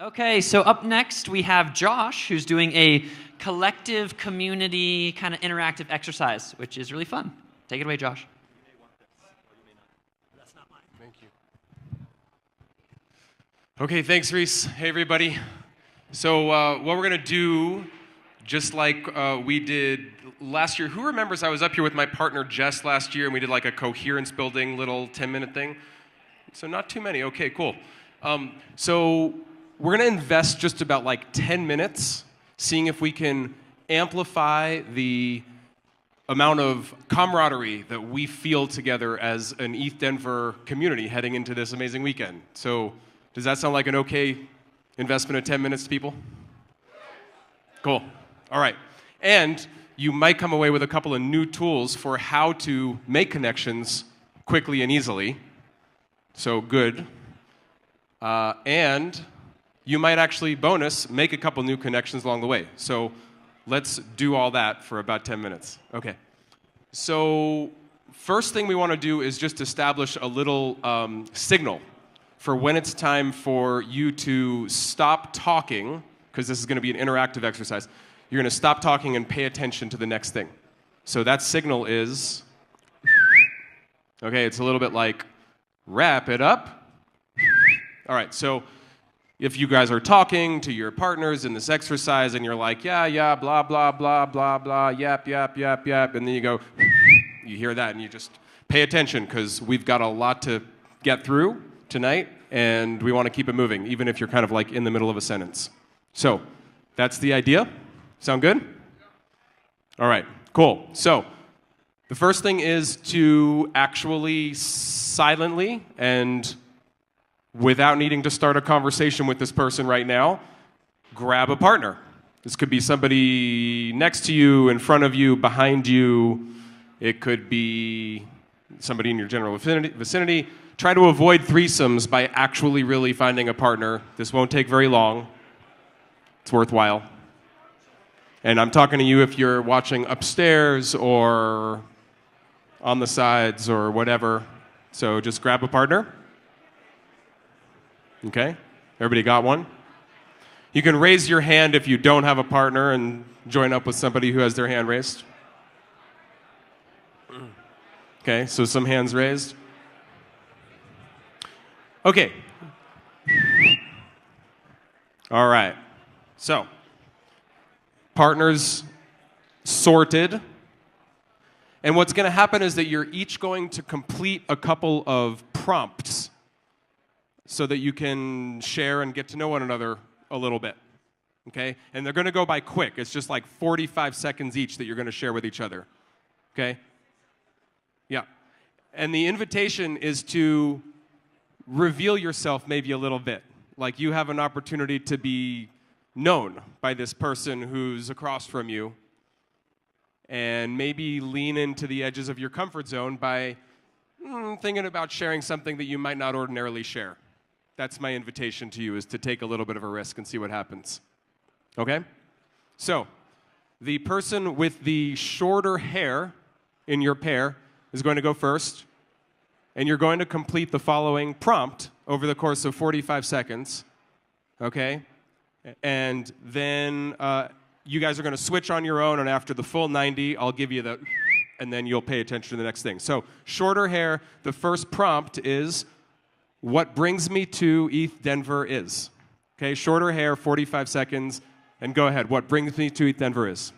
Okay, so up next we have Josh, who's doing a collective community kind of interactive exercise, which is really fun. Take it away, Josh. Thank you. Okay, thanks, Reese. Hey, everybody. So what we're going to do, just like we did last year, who remembers I was up here with my partner Jess last year, and we did like a coherence building little 10-minute thing? So not too many. Okay, cool. So we're going to invest just about like 10 minutes seeing if we can amplify the amount of camaraderie that we feel together as an ETH Denver community heading into this amazing weekend. So does that sound like an okay investment of 10 minutes to people? Cool. All right. And you might come away with a couple of new tools for how to make connections quickly and easily. So good. And you might actually, bonus, make a couple new connections along the way. So let's do all that for about 10 minutes. Okay. So first thing we want to do is just establish a little signal for when it's time for you to stop talking, because this is going to be an interactive exercise. You're going to stop talking and pay attention to the next thing. So that signal is, okay, it's a little bit like, wrap it up. All right, so if you guys are talking to your partners in this exercise and you're like, yeah, blah, blah, blah, blah, blah, yap, and then you go, you hear that and you just pay attention because we've got a lot to get through tonight and we want to keep it moving, even if you're kind of like in the middle of a sentence. So that's the idea. Sound good? All right, cool. So the first thing is to actually silently and without needing to start a conversation with this person right now, grab a partner. This could be somebody next to you, in front of you, behind you. It could be somebody in your general vicinity. Try to avoid threesomes by actually really finding a partner. This won't take very long. It's worthwhile. And I'm talking to you if you're watching upstairs or on the sides or whatever. So just grab a partner. Okay? Everybody got one? You can raise your hand if you don't have a partner and join up with somebody who has their hand raised. Okay, so some hands raised. Okay. All right. So, partners sorted. And what's going to happen is that you're each going to complete a couple of prompts so that you can share and get to know one another a little bit, okay? And they're going to go by quick. It's just like 45 seconds each that you're going to share with each other, okay? Yeah. And the invitation is to reveal yourself maybe a little bit. Like you have an opportunity to be known by this person who's across from you and maybe lean into the edges of your comfort zone by thinking about sharing something that you might not ordinarily share. That's my invitation to you, is to take a little bit of a risk and see what happens. Okay? So, the person with the shorter hair in your pair is going to go first, and you're going to complete the following prompt over the course of 45 seconds. Okay? And then you guys are going to switch on your own, and after the full 90, I'll give you the, and then you'll pay attention to the next thing. So, shorter hair, the first prompt is, what brings me to ETH Denver is. Okay, shorter hair, 45 seconds, and go ahead. What brings me to ETH Denver is.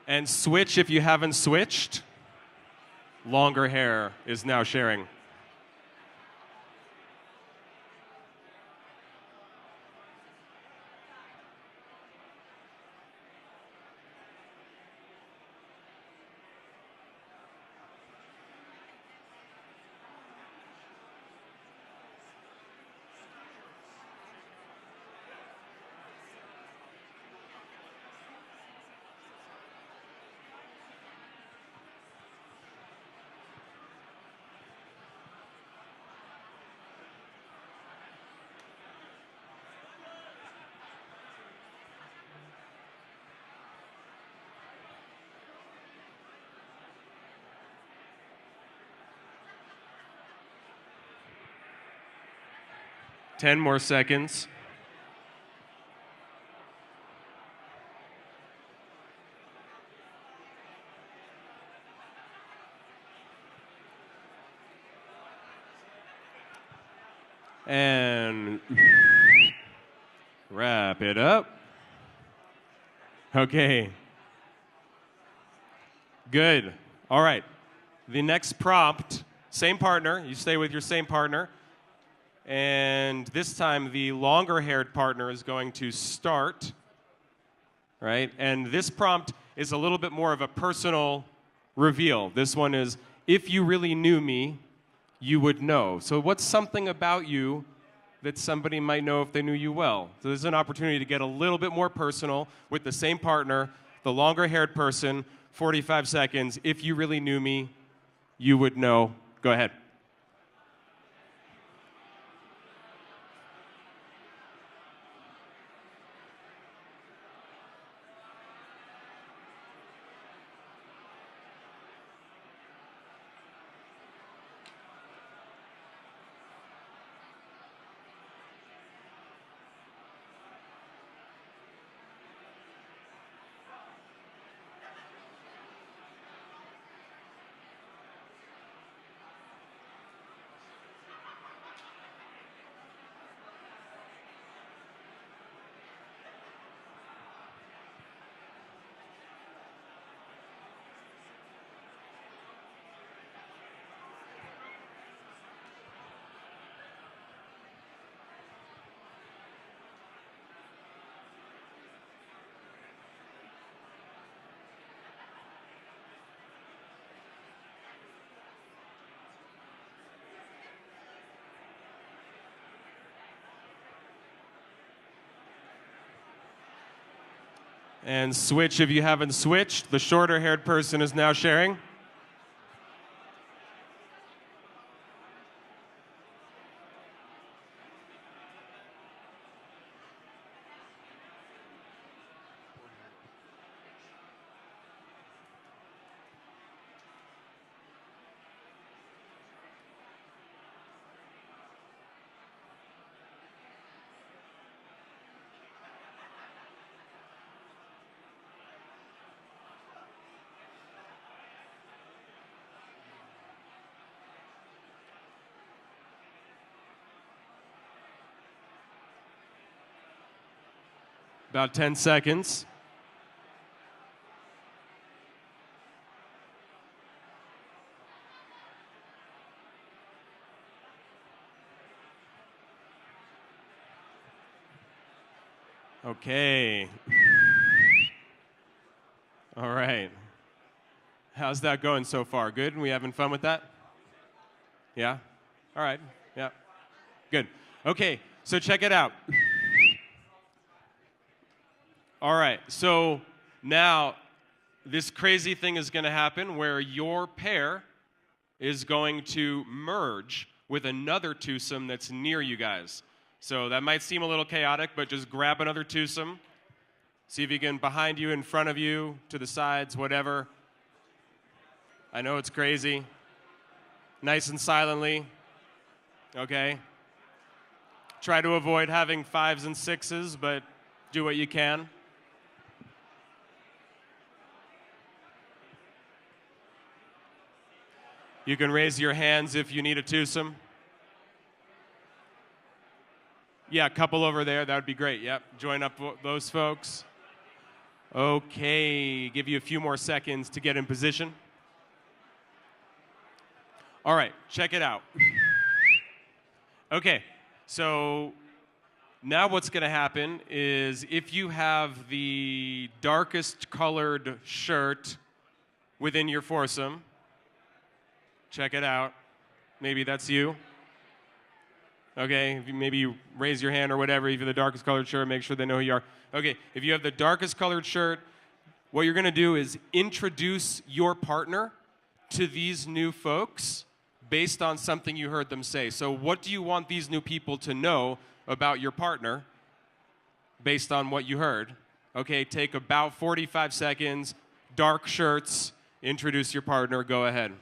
And switch if you haven't switched. Longer hair is now sharing. Ten more seconds. And wrap it up. Okay. Good. All right. The next prompt, same partner. You stay with your same partner. And this time, the longer-haired partner is going to start, right? And this prompt is a little bit more of a personal reveal. This one is, if you really knew me, you would know. So what's something about you that somebody might know if they knew you well? So there's an opportunity to get a little bit more personal with the same partner, the longer-haired person, 45 seconds. If you really knew me, you would know. Go ahead. And switch if you haven't switched. The shorter-haired person is now sharing. About 10 seconds. Okay. All right. How's that going so far? Good? We having fun with that? Yeah? All right. Yeah. Good. Okay, so check it out. All right, so now this crazy thing is going to happen where your pair is going to merge with another twosome that's near you guys. So that might seem a little chaotic, but just grab another twosome. See if you can, behind you, in front of you, to the sides, whatever. I know it's crazy. Nice and silently. Okay? Try to avoid having 5s and 6s, but do what you can. You can raise your hands if you need a twosome. Yeah, a couple over there, that would be great. Yep, join up those folks. Okay, give you a few more seconds to get in position. All right, check it out. Okay, so now what's going to happen is if you have the darkest colored shirt within your foursome, check it out. Maybe that's you. Okay, if you maybe you raise your hand or whatever. If you're the darkest colored shirt, make sure they know who you are. Okay, if you have the darkest colored shirt, what you're going to do is introduce your partner to these new folks based on something you heard them say. So what do you want these new people to know about your partner based on what you heard? Okay, take about 45 seconds, dark shirts, introduce your partner, go ahead.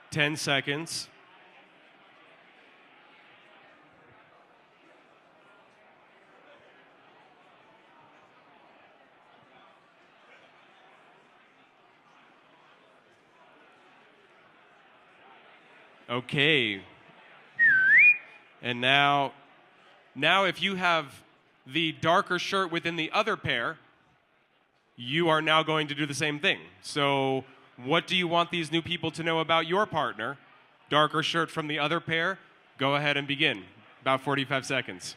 Ten seconds. Okay. And now if you have the darker shirt within the other pair, you are now going to do the same thing. So what do you want these new people to know about your partner? Darker shirt from the other pair? Go ahead and begin. About 45 seconds.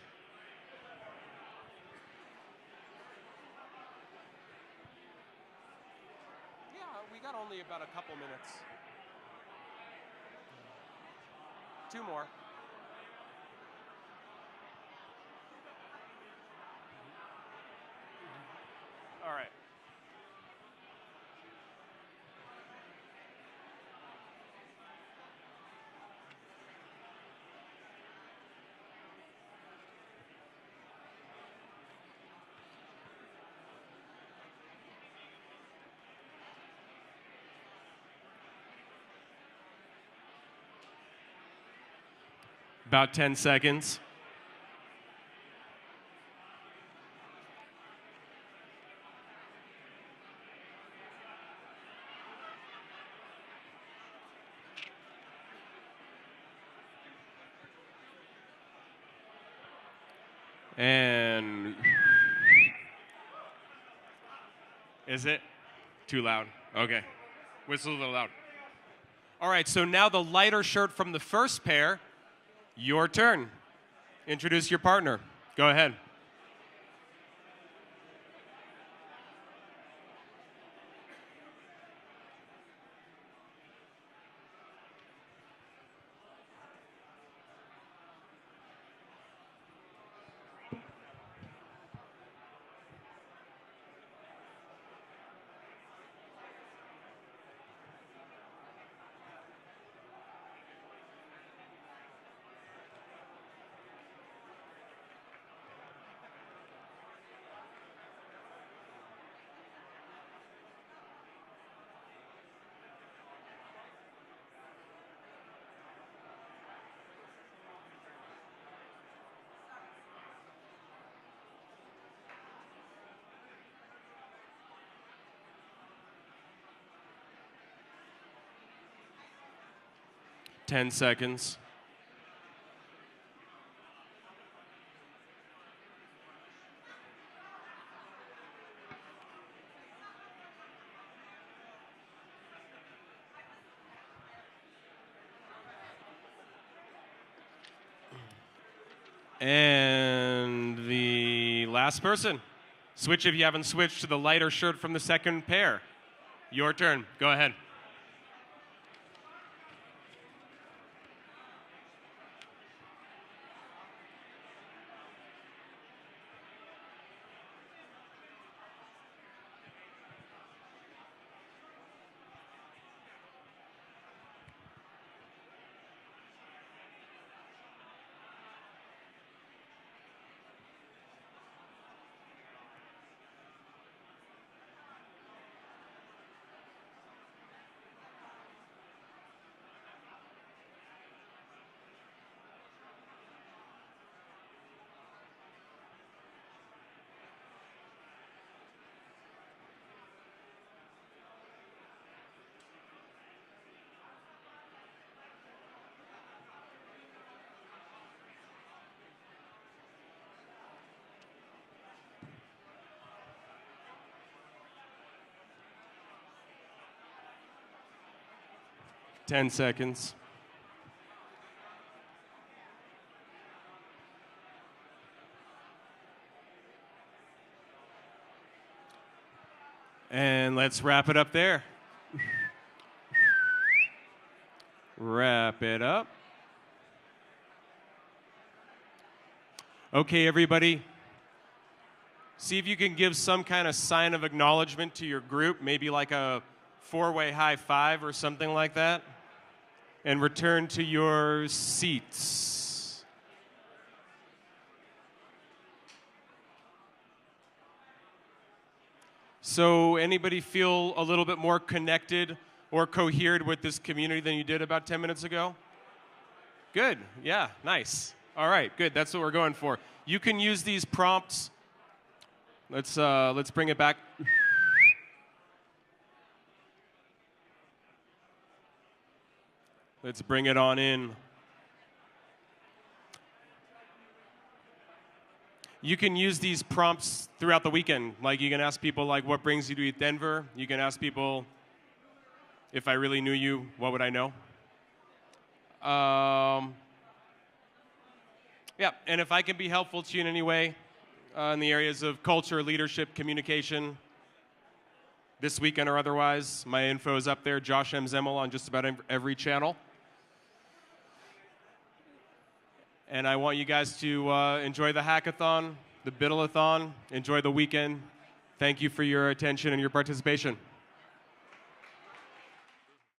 Yeah, we got only about a couple minutes. Two more. All right. About 10 seconds. And is it too loud? Okay. Whistle a little loud. All right, so now the lighter shirt from the first pair, your turn. Introduce your partner. Go ahead. Ten seconds. And the last person. Switch if you haven't switched to the lighter shirt from the second pair. Your turn. Go ahead. Ten seconds. And let's wrap it up there. Wrap it up. Okay, everybody. See if you can give some kind of sign of acknowledgement to your group, maybe like a four-way high five or something like that. And return to your seats. So anybody feel a little bit more connected or cohered with this community than you did about 10 minutes ago? Good. Yeah, nice. All right, good. That's what we're going for. You can use these prompts. Let's bring it back. Let's bring it on in. You can use these prompts throughout the weekend. Like you can ask people like, what brings you to Denver? You can ask people, if I really knew you, what would I know? Yeah, and if I can be helpful to you in any way in the areas of culture, leadership, communication, this weekend or otherwise, my info is up there, Josh M. Zemel on just about every channel. And I want you guys to enjoy the hackathon, the Biddle-a-thon, enjoy the weekend. Thank you for your attention and your participation.